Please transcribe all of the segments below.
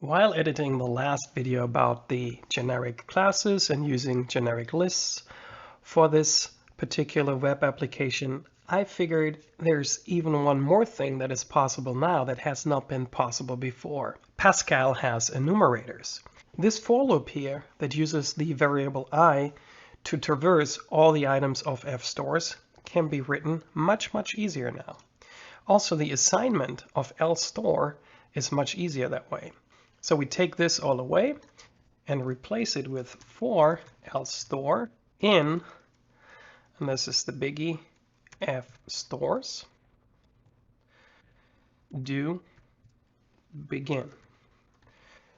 While editing the last video about the generic classes and using generic lists for this particular web application, I figured there's even one more thing that is possible now that has not been possible before. Pascal has enumerators. This for loop here that uses the variable I to traverse all the items of fstores can be written much easier now. Also, the assignment of lstore is much easier that way. So we take this all away and replace it with for lstore in, and this is the biggie, fstores do begin.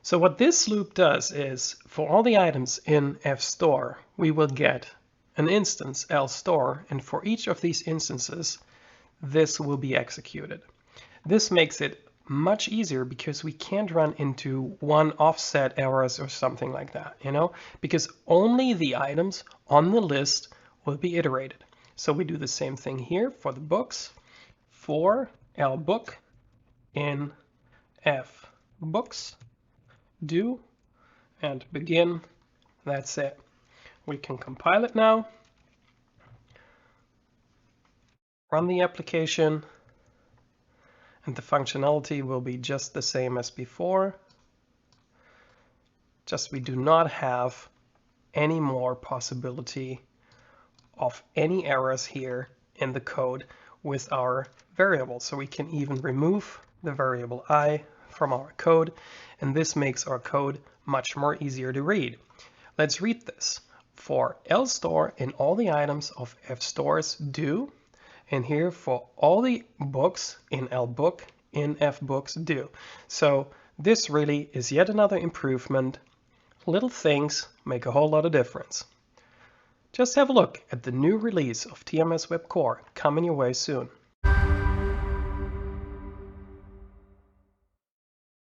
So what this loop does is, for all the items in fstore, we will get an instance lstore, and for each of these instances, this will be executed. This makes it much easier because we can't run into one offset errors or something like that, because only the items on the list will be iterated. So we do the same thing here for the books, for lbook in fbooks do and begin. That's it. We can compile it now, run the application, and the functionality will be just the same as before. Just we do not have any more possibility of any errors here in the code with our variable. So we can even remove the variable I from our code, and this makes our code much more easier to read. Let's read this. For lstore in all the items of fstores do, and here for all the books in lbook in fbooks do. So this really is yet another improvement. Little things make a whole lot of difference. Just have a look at the new release of TMS Web Core coming your way soon.